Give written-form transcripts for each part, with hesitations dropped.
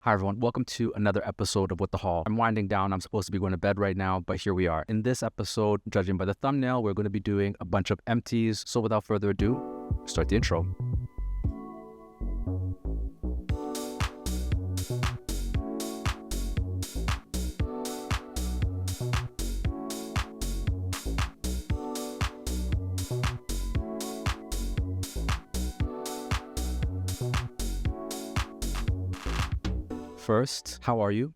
Hi everyone, welcome to another episode of What the Haul. I'm winding down, I'm supposed to be going to bed right now, but here we are. In this episode, judging by the thumbnail, we're going to be doing a bunch of empties. So without further ado, start the intro. First, how are you?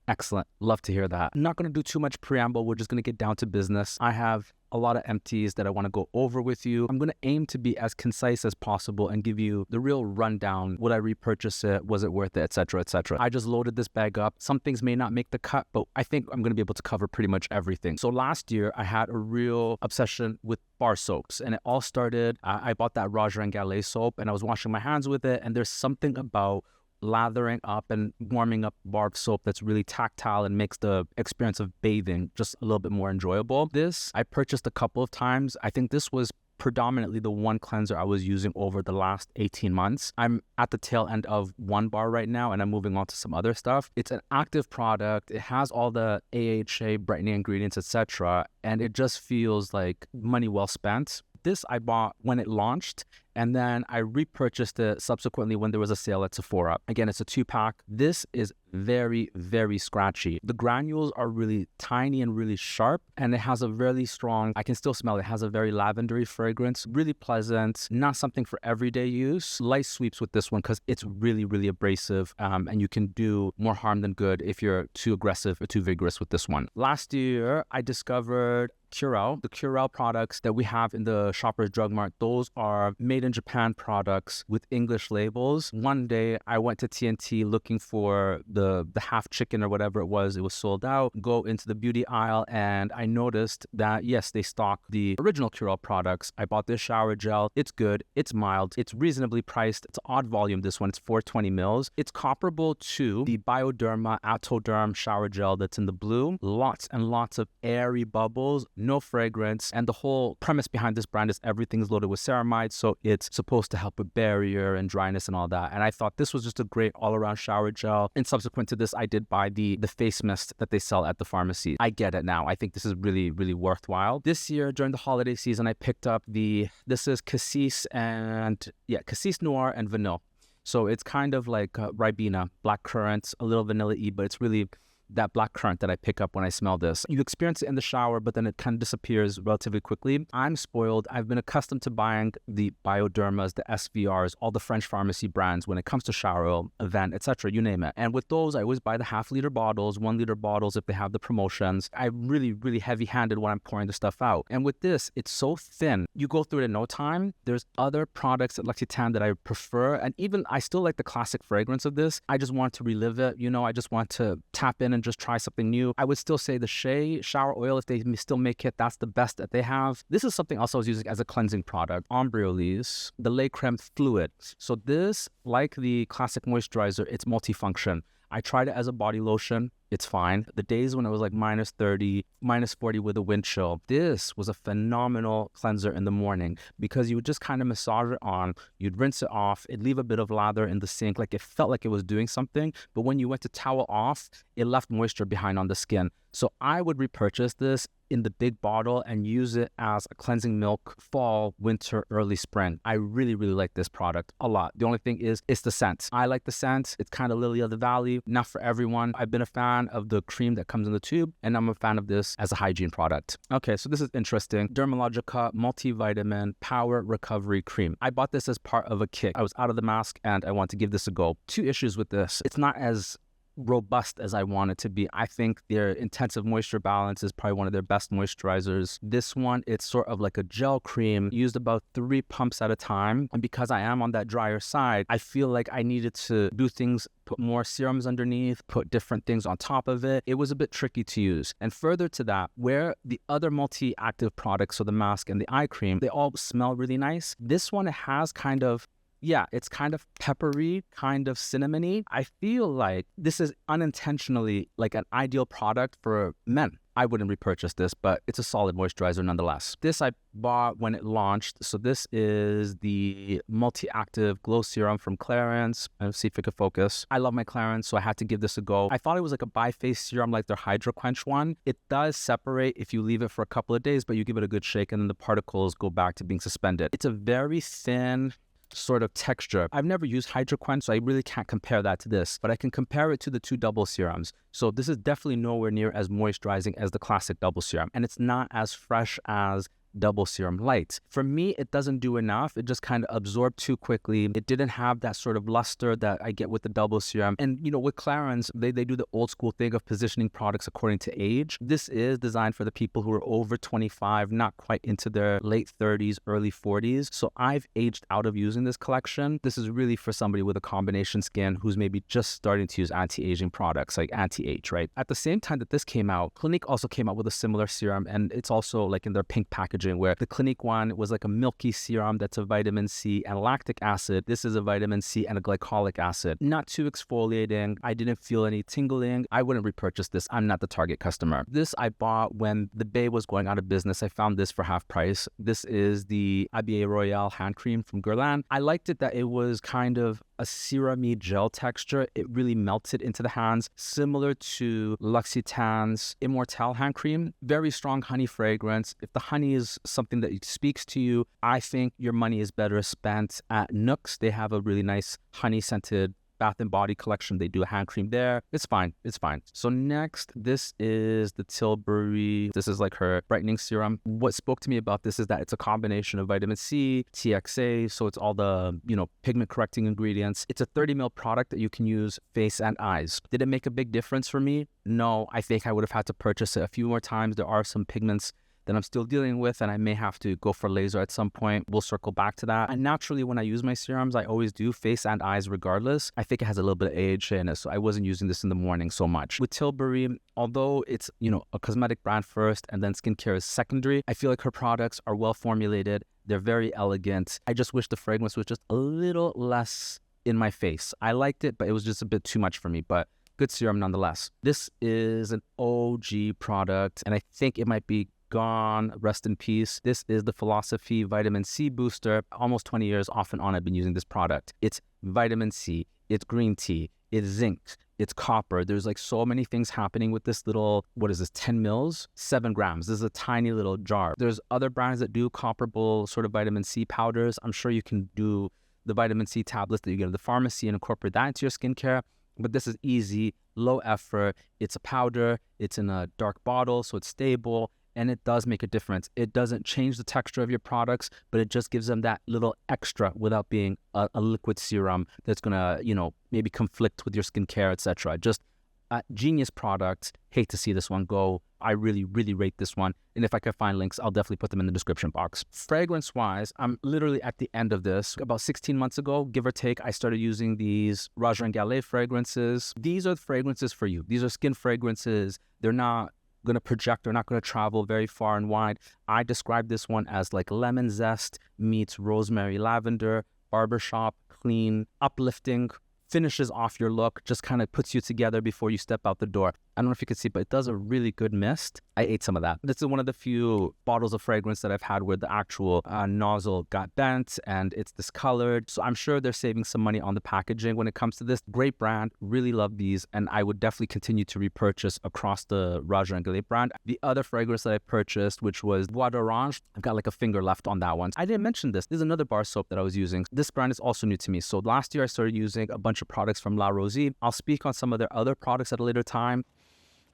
Excellent. Love to hear that. I'm not going to do too much preamble. We're just going to get down to business. I have a lot of empties that I want to go over with you. I'm going to aim to be as concise as possible and give you the real rundown. Would I repurchase it? Was it worth it? Etc. etc. I just loaded this bag up. Some things may not make the cut, but I think I'm going to be able to cover pretty much everything. So last year, I had a real obsession with bar soaps, and it all started, I bought that Roger and Gallet soap, and I was washing my hands with it, and there's something about lathering up and warming up bar soap that's really tactile and makes the experience of bathing just a little bit more enjoyable. This I purchased a couple of times. I think this was predominantly the one cleanser I was using over the last 18 months. I'm at the tail end of one bar right now, and I'm moving on to some other stuff. It's an active product. It has all the AHA brightening ingredients, etc., and it just feels like money well spent. This I bought when it launched, and then I repurchased it subsequently when there was a sale at Sephora. Again, it's a 2-pack. This is very, very scratchy. The granules are really tiny and really sharp, and it has a really strong, I can still smell it, it has a very lavendery fragrance, really pleasant, not something for everyday use. Light sweeps with this one because it's really, really abrasive, and you can do more harm than good if you're too aggressive or too vigorous with this one. Last year, I discovered Curel. The Curel products that we have in the Shoppers Drug Mart, those are made in Japan products with English labels. One day I went to TNT looking for the half chicken or whatever it was sold out. Go into the beauty aisle, and I noticed that yes, they stock the original Curel products. I bought this shower gel. It's good, it's mild, it's reasonably priced, it's odd volume. This one, it's 420 mils. It's comparable to the Bioderma Atoderm shower gel that's in the blue. Lots and lots of airy bubbles, no fragrance, and the whole premise behind this brand is everything's loaded with ceramide, so it's supposed to help with barrier and dryness and all that. And I thought this was just a great all-around shower gel. And subsequent to this, I did buy the face mist that they sell at the pharmacy. I get it now. I think this is really, really worthwhile. This year during the holiday season, I picked up this is Cassis Noir and Vanille. So it's kind of like Ribena, black currant, a little vanilla-y, but it's really that black currant that I pick up when I smell this. You experience it in the shower, but then it kind of disappears relatively quickly. I'm spoiled. I've been accustomed to buying the Biodermas, the SVRs, all the French pharmacy brands when it comes to shower oil, Event, etc., you name it. And with those, I always buy the half-liter bottles, 1-liter bottles if they have the promotions. I'm really, really heavy-handed when I'm pouring the stuff out. And with this, it's so thin. You go through it in no time. There's other products at L'Occitane that I prefer, and even I still like the classic fragrance of this. I just want to relive it. I just want to tap in and just try something new. I would still say the Shea shower oil, if they still make it, that's the best that they have. This is something else I was using as a cleansing product. Embryolisse, the Lait Creme Fluid. So this, like the classic moisturizer, it's multifunction. I tried it as a body lotion. It's fine. The days when it was like minus 30, minus 40 with a wind chill, this was a phenomenal cleanser in the morning because you would just kind of massage it on, you'd rinse it off, it'd leave a bit of lather in the sink, like it felt like it was doing something, but when you went to towel off, it left moisture behind on the skin. So I would repurchase this in the big bottle and use it as a cleansing milk fall, winter, early spring. I really, really like this product a lot. The only thing is, it's the scent. I like the scent. It's kind of lily of the valley. Not for everyone. I've been a fan of the cream that comes in the tube, and I'm a fan of this as a hygiene product. Okay, so this is interesting. Dermalogica Multivitamin Power Recovery Cream. I bought this as part of a kit. I was out of the mask, and I want to give this a go. 2 issues with this. It's not as robust as I want it to be. I think their intensive moisture balance is probably one of their best moisturizers. This one, it's sort of like a gel cream used about 3 pumps at a time. And because I am on that drier side, I feel like I needed to do things, put more serums underneath, put different things on top of it. It was a bit tricky to use. And further to that, where the other multi-active products, so the mask and the eye cream, they all smell really nice. This one has kind of Yeah, it's kind of peppery, kind of cinnamony. I feel like this is unintentionally like an ideal product for men. I wouldn't repurchase this, but it's a solid moisturizer nonetheless. This I bought when it launched. So this is the multi-active glow serum from Clarins. Let's see if it could focus. I love my Clarins, so I had to give this a go. I thought it was like a bi-phase serum like their Hydro Quench one. It does separate if you leave it for a couple of days, but you give it a good shake and then the particles go back to being suspended. It's a very thin sort of texture. I've never used Hydro Quench, so I really can't compare that to this, but I can compare it to the two double serums. So this is definitely nowhere near as moisturizing as the classic double serum, and it's not as fresh as double serum light. For me, it doesn't do enough. It just kind of absorbed too quickly. It didn't have that sort of luster that I get with the double serum. And you know, with Clarins, they do the old school thing of positioning products according to age. This is designed for the people who are over 25, not quite into their late 30s, early 40s. So I've aged out of using this collection. This is really for somebody with a combination skin who's maybe just starting to use anti-aging products like anti-age, right? At the same time that this came out, Clinique also came out with a similar serum, and it's also like in their pink packaging, where the Clinique one was like a milky serum that's a vitamin C and lactic acid. This is a vitamin C and a glycolic acid. Not too exfoliating. I didn't feel any tingling. I wouldn't repurchase this. I'm not the target customer. This I bought when the Bay was going out of business. I found this for half price. This is the Abbaye Royale hand cream from Guerlain. I liked it that it was kind of a serum-y gel texture. It really melted into the hands, similar to L'Occitane's Immortelle hand cream. Very strong honey fragrance. If the honey is something that speaks to you, I think your money is better spent at Nooks. They have a really nice honey-scented Bath and Body collection. They do a hand cream there. It's fine. It's fine. So next, this is the Tilbury. This is like her brightening serum. What spoke to me about this is that it's a combination of vitamin C, TXA, so it's all the, you know, pigment correcting ingredients. It's a 30 ml product that you can use face and eyes. Did it make a big difference for me? No, I think I would have had to purchase it a few more times. There are some pigments that I'm still dealing with, and I may have to go for laser at some point. We'll circle back to that. And naturally, when I use my serums, I always do face and eyes regardless. I think it has a little bit of AHA in it, so I wasn't using this in the morning so much. With Tilbury, although it's, you know, a cosmetic brand first and then skincare is secondary, I feel like her products are well formulated. They're very elegant. I just wish the fragrance was just a little less in my face. I liked it, but it was just a bit too much for me, but good serum nonetheless. This is an OG product, and I think it might be gone, rest in peace. This is the Philosophy Vitamin C Booster. Almost 20 years off and on I've been using this product. It's vitamin C, it's green tea, it's zinc, it's copper. There's like so many things happening with this little, what is this, 10 mils? 7 grams. This is a tiny little jar. There's other brands that do comparable sort of vitamin C powders. I'm sure you can do the vitamin C tablets that you get at the pharmacy and incorporate that into your skincare. But this is easy, low effort. It's a powder. It's in a dark bottle, so it's stable. And it does make a difference. It doesn't change the texture of your products, but it just gives them that little extra without being a liquid serum that's gonna, you know, maybe conflict with your skincare, etc. Just a genius product. Hate to see this one go. I really, really rate this one. And if I can find links, I'll definitely put them in the description box. Fragrance-wise, I'm literally at the end of this. About 16 months ago, give or take, I started using these Roger & Gallet fragrances. These are the fragrances for you. These are skin fragrances. They're not going to project, they're not going to travel very far and wide. I describe this one as like lemon zest meets rosemary lavender, barbershop, clean, uplifting, finishes off your look, just kind of puts you together before you step out the door. I don't know if you can see, but it does a really good mist. I ate some of that. This is one of the few bottles of fragrance that I've had where the actual nozzle got bent and it's discolored. So I'm sure they're saving some money on the packaging when it comes to this. Great brand. Really love these. And I would definitely continue to repurchase across the Roger & Gallet brand. The other fragrance that I purchased, which was Bois d'Orange, I've got like a finger left on that one. I didn't mention this. There's another bar soap that I was using. This brand is also new to me. So last year I started using a bunch of products from La Rosie. I'll speak on some of their other products at a later time.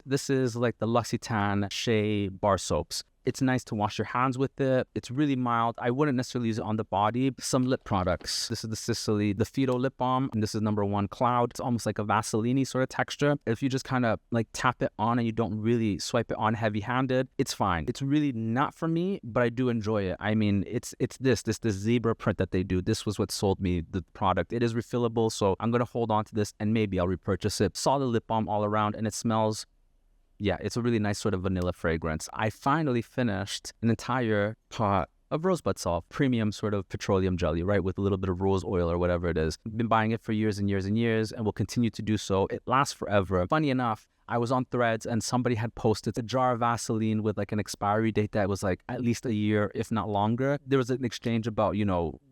This is like the L'Occitane Shea bar soaps. It's nice to wash your hands with it. It's really mild. I wouldn't necessarily use it on the body. Some lip products. This is the Sisley, the Fido lip balm, and this is #1 Cloud. It's almost like a Vaseline sort of texture. If you just kind of like tap it on and you don't really swipe it on heavy-handed, it's fine. It's really not for me, but I do enjoy it. I mean, it's this zebra print that they do. This was what sold me the product. It is refillable, so I'm going to hold on to this and maybe I'll repurchase it. Solid lip balm all around, and it smells, yeah, it's a really nice sort of vanilla fragrance. I finally finished an entire pot of rosebud salt, premium sort of petroleum jelly, right? With a little bit of rose oil or whatever it is. I've been buying it for years and years and years and will continue to do so. It lasts forever. Funny enough, I was on Threads and somebody had posted a jar of Vaseline with like an expiry date that was like at least a year, if not longer. There was an exchange about,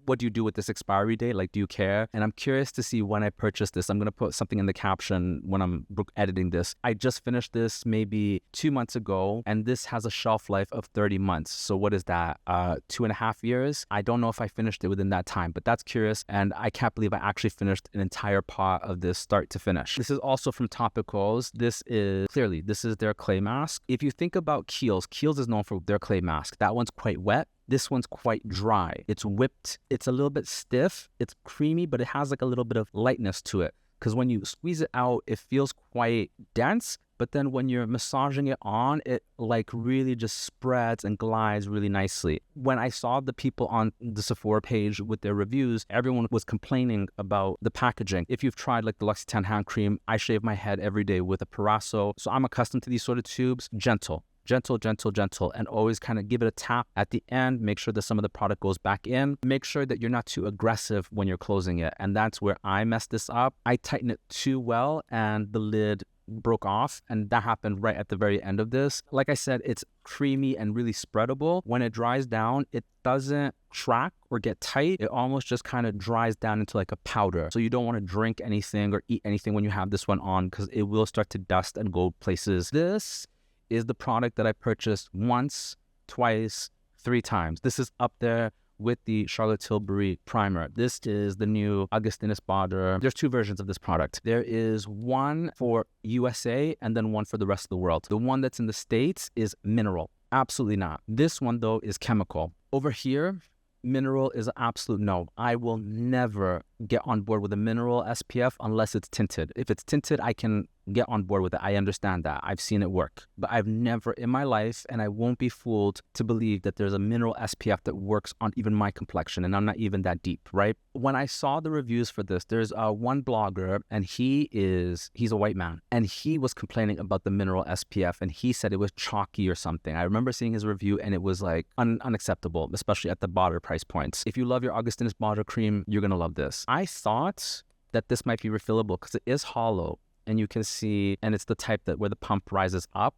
what do you do with this expiry date? Like, do you care? And I'm curious to see when I purchased this. I'm going to put something in the caption when I'm editing this. I just finished this maybe 2 months ago, and this has a shelf life of 30 months. So what is that? 2.5 years? I don't know if I finished it within that time, but that's curious. And I can't believe I actually finished an entire pot of this start to finish. This is also from Topicals. This is their clay mask. If you think about Kiehl's is known for their clay mask. That one's quite wet. This one's quite dry. It's whipped. It's a little bit stiff. It's creamy, but it has like a little bit of lightness to it. Because when you squeeze it out, it feels quite dense. But then when you're massaging it on, it like really just spreads and glides really nicely. When I saw the people on the Sephora page with their reviews, everyone was complaining about the packaging. If you've tried like the L'Occitane hand cream, I shave my head every day with a Parasso. So I'm accustomed to these sort of tubes. Gentle, and always kind of give it a tap at the end. Make sure that some of the product goes back in. Make sure that you're not too aggressive when you're closing it. And that's where I messed this up. I tightened it too well and the lid broke off, and that happened right at the very end of this. Like I said, it's creamy and really spreadable. When it dries down, it doesn't track or get tight. It almost just kind of dries down into like a powder. So you don't want to drink anything or eat anything when you have this one on, because it will start to dust and go places. This is the product that I purchased once, twice, 3 times. This is up there with the Charlotte Tilbury primer. This is the new Augustinus Bader. There's 2 versions of this product. There is one for USA and then one for the rest of the world. The one that's in the States is mineral. Absolutely not. This one though is chemical. Over here, mineral is an absolute no. I will never get on board with a mineral SPF unless it's tinted. If it's tinted, I can get on board with it. I understand that. I've seen it work. But I've never in my life, and I won't be fooled to believe that there's a mineral SPF that works on even my complexion, and I'm not even that deep, right? When I saw the reviews for this, there's one blogger, and he's a white man, and he was complaining about the mineral SPF, and he said it was chalky or something. I remember seeing his review, and it was like unacceptable, especially at the Bader price points. If you love your Augustinus Bader cream, you're gonna love this. I thought that this might be refillable because it is hollow. And you can see, and it's the type that where the pump rises up.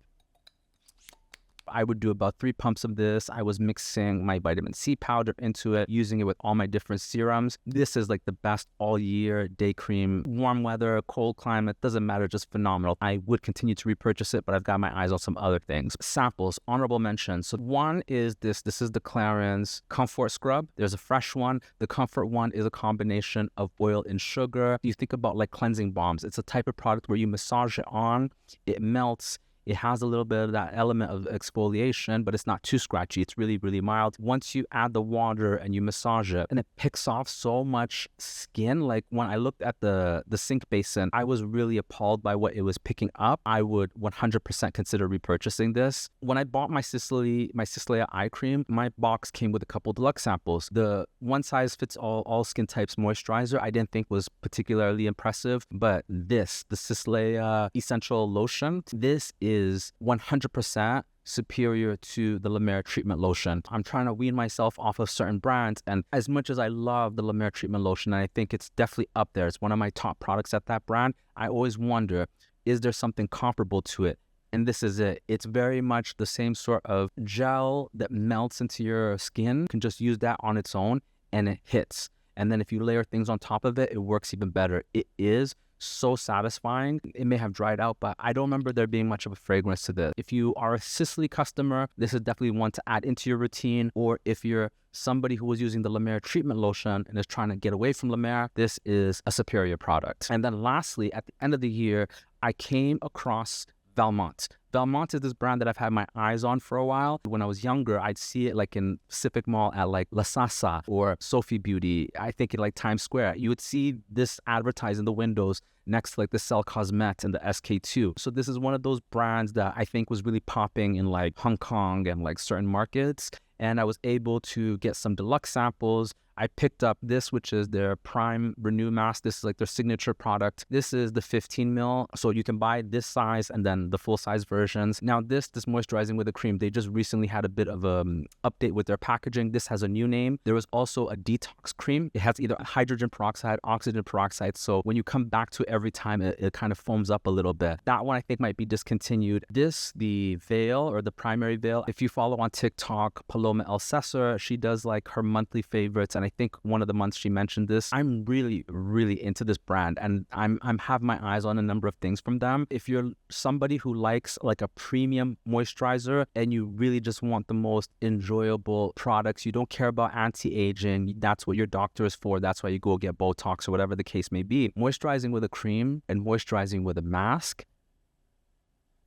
I would do about 3 pumps of this. I was mixing my vitamin C powder into it, using it with all my different serums. This is like the best all year day cream. Warm weather, cold climate, doesn't matter, just phenomenal. I would continue to repurchase it, but I've got my eyes on some other things. Samples, honorable mentions. So one is this is the Clarins Comfort Scrub. There's a fresh one. The Comfort one is a combination of oil and sugar. You think about like cleansing balms. It's a type of product where you massage it on, it melts. It has a little bit of that element of exfoliation, but it's not too scratchy. It's really, really mild. Once you add the water and you massage it, and it picks off so much skin. Like when I looked at the sink basin, I was really appalled by what it was picking up. I would 100% consider repurchasing this. When I bought my Sisley eye cream, my box came with a couple deluxe samples. The one size fits all skin types moisturizer, I didn't think was particularly impressive, but the Sisley essential lotion, this is 100% superior to the La Mer treatment lotion. I'm trying to wean myself off of certain brands, and as much as I love the La Mer treatment lotion, and I think it's definitely up there, it's one of my top products at that brand, I always wonder, is there something comparable to it? And this is it. It's very much the same sort of gel that melts into your skin. You can just use that on its own and it hits. And then if you layer things on top of it, it works even better. It is so satisfying. It may have dried out, but I don't remember there being much of a fragrance to this. If you are a Sisley customer, this is definitely one to add into your routine. Or if you're somebody who was using the La Mer treatment lotion and is trying to get away from La Mer, this is a superior product. And then lastly, at the end of the year, I came across Valmont. Valmont is this brand that I've had my eyes on for a while. When I was younger, I'd see it like in Pacific Mall at like La Sasa or Sophie Beauty. I think in like Times Square. You would see this advertised in the windows next to like the Cell Cosmet and the SK2. So this is one of those brands that I think was really popping in like Hong Kong and like certain markets. And I was able to get some deluxe samples. I picked up this, which is their Prime Renew Mask. This is like their signature product. This is the 15 mil. So you can buy this size and then the full size versions. Now this moisturizing with a cream, they just recently had a bit of a update with their packaging. This has a new name. There was also a detox cream. It has either hydrogen peroxide, oxygen peroxide. So when you come back to it every time, it kind of foams up a little bit. That one I think might be discontinued. This, the veil or the primary veil, if you follow on TikTok, Paloma El Cesar, she does like her monthly favorites. And I think one of the months she mentioned this. I'm really, really into this brand and I'm have my eyes on a number of things from them. If you're somebody who likes like a premium moisturizer and you really just want the most enjoyable products, you don't care about anti-aging, that's what your doctor is for, that's why you go get Botox or whatever the case may be. Moisturizing with a cream and moisturizing with a mask,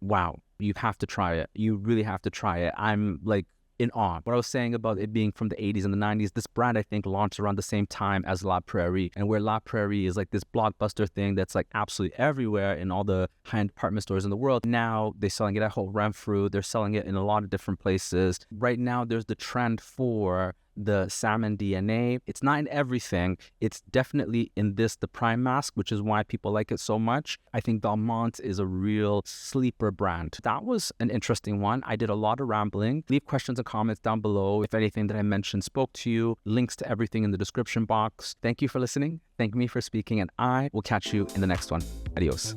wow, you have to try it. You really have to try it. I'm like in awe. What I was saying about it being from the 80s and the 90s, this brand I think launched around the same time as La Prairie, and where La Prairie is like this blockbuster thing that's like absolutely everywhere in all the high-end department stores in the world. Now they're selling it at Whole Renfrew, they're selling it in a lot of different places. Right now there's the trend for the salmon DNA. It's not in everything. It's definitely in this, the Prime Mask, which is why people like it so much. I think Belmont is a real sleeper brand. That was an interesting one. I did a lot of rambling. Leave questions and comments down below if anything that I mentioned spoke to you. Links to everything in the description box. Thank you for listening. Thank me for speaking, and I will catch you in the next one. Adios.